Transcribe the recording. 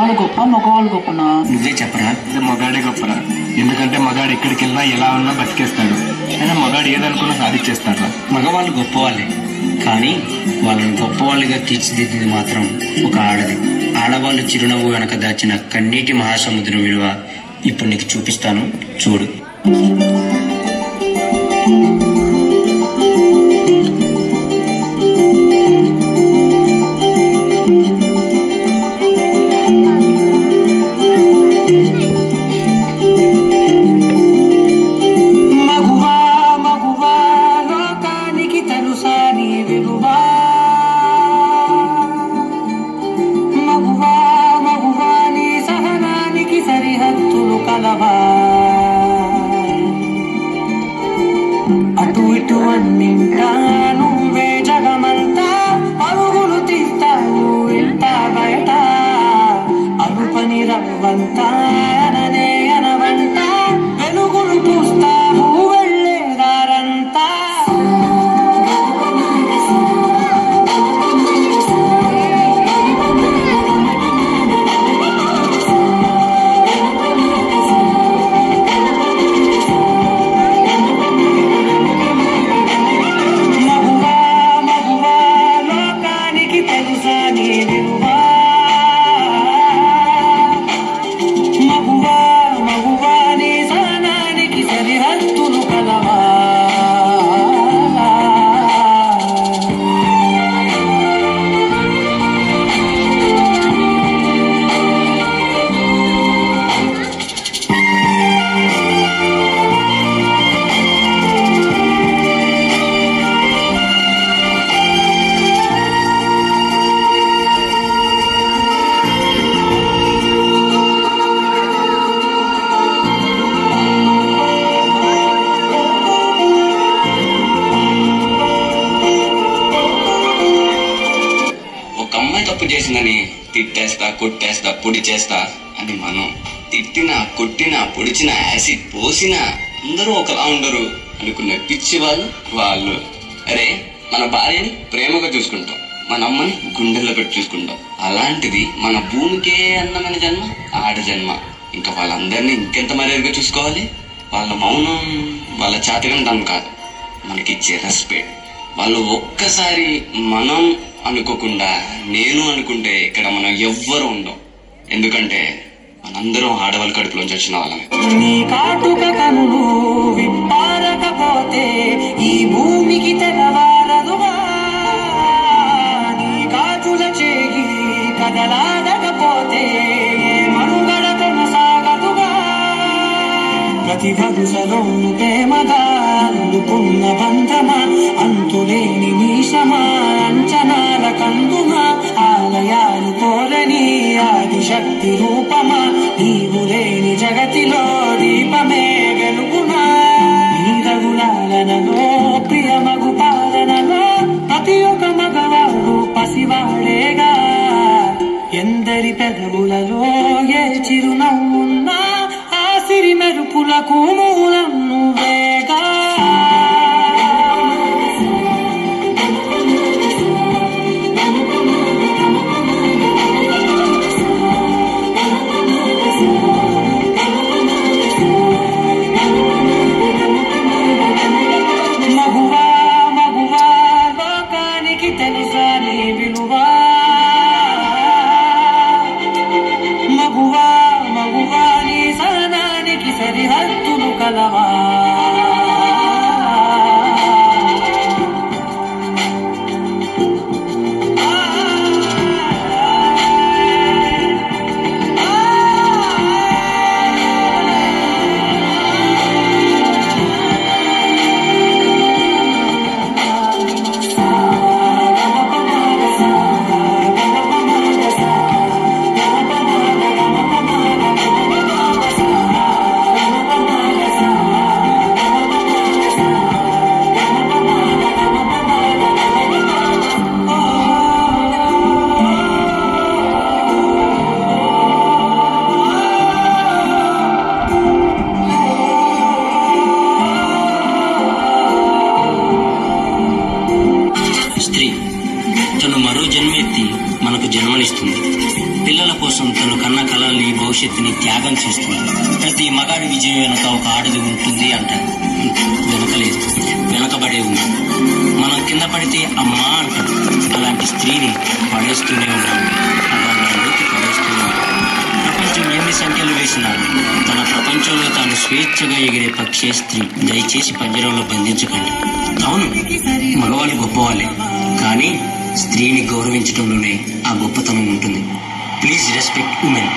ఆడవాళ్ళు గొప్ప మగవాళ్ళు గొప్పనా? నువ్వే చెప్పరా. మగాడే గొప్పరా. ఎందుకంటే మగాడు ఎక్కడికి వెళ్ళినా ఎలా ఉన్నా బతికేస్తాడు. అయినా మగాడు ఏదనుకున్నా సాధించేస్తాడు. మగవాళ్ళు గొప్పవాళ్ళే, కానీ వాళ్ళని గొప్పవాళ్ళుగా తీర్చిదిద్దింది మాత్రం ఒక ఆడది. ఆడవాళ్ళు చిరునవ్వు వెనక దాచిన కన్నీటి మహాసముద్రం విలువ ఇప్పుడు నీకు చూపిస్తాను, చూడు. అటు ఇటు అన్నింటా నువ్వే జగమంతా పరుగులు తీస్తావు ఇంట బయట అలుపని రవ్వంతా అననే అనవంట వెలుగులు పూస్తావు వెళ్ళేదారంతా. తప్పు చేసిందని తిట్టేస్తా, కొట్టేస్తా, పొడి చేస్తా అని మనం తిట్టినా, కొట్టినా, పొడిచినా, యాసిడ్ పోసినా అందరూ ఒకలా ఉండరు అనుకున్న పిచ్చి వాళ్ళు. అరే, మన భార్యని ప్రేమగా చూసుకుంటాం, మన అమ్మని గుండెల్లో పెట్టి చూసుకుంటాం. అలాంటిది మన భూమికే అందమైన జన్మ ఆడ జన్మ. ఇంకా వాళ్ళందరినీ ఇంకెంత మర్యాదగా చూసుకోవాలి. వాళ్ళ మౌనం వాళ్ళ చాతకంతం కాదు, మనకిచ్చే రెస్పెక్ట్. వాళ్ళు ఒక్కసారి మనం అనుకోకుండా నేను అనుకుంటే ఇక్కడ మనం ఎవ్వరు ఉండం. ఎందుకంటే మనందరం ఆడవాళ్ళ కడుపులోంచి వచ్చిన వాళ్ళమే. నీ కాటుక కనులు విప్పారకపోతే ఈ భూమికి తెలవారదుగా, నీ కాచుల చేయి కదలాడకపోతే మనుగడ కొనసాగదుగా. ప్రతి వరుసలోను ప్రేమగా అల్లుకున్న బంధమా, అంతులేని మీషమా, అంచనాల కందుమా, ఆలయాలు కోరని ఆదిశక్తి రూపమా, నీవు లేని జగతిలో దీపమే వెలుగునా. నీరగులాలనలో ప్రియమగు పాలనలో ప్రతి ఒక్క మగవాడు పసివాడేగా. ఎందరి పెదవులలో ఏ చిరునవ్వున్నా ఆ సిరి మెరుపులకు మూలం నువ్వేగా. మగువా నీ సహనానికి సరిహద్దులు కలవా. తను కన్న కలల్ని భవిష్యత్తుని త్యాగం చేస్తుంది. ప్రతి మగాడి విజయం వెనుక ఒక ఆడది ఉంటుంది అంటారు. వెనకలేదు, వెనకబడే ఉంది. మనం కింద పడితే అమ్మా అంటాం. అలాంటి స్త్రీని పడేస్తూనే ఉన్నాం, అగాధంలోకి పడేస్తూనే ఉన్నాం. ప్రపంచం ఎన్ని సంఖ్యలు వేసినా తన ప్రపంచంలో తాను స్వేచ్ఛగా ఎగిరే పక్షే స్త్రీ. దయచేసి పంజరంలో బంధించకండి. అవును, మగవాళ్ళు గొప్పవాళ్ళే, కానీ స్త్రీని గౌరవించడంలోనే ఆ గొప్పతనం ఉంటుంది. Please respect women.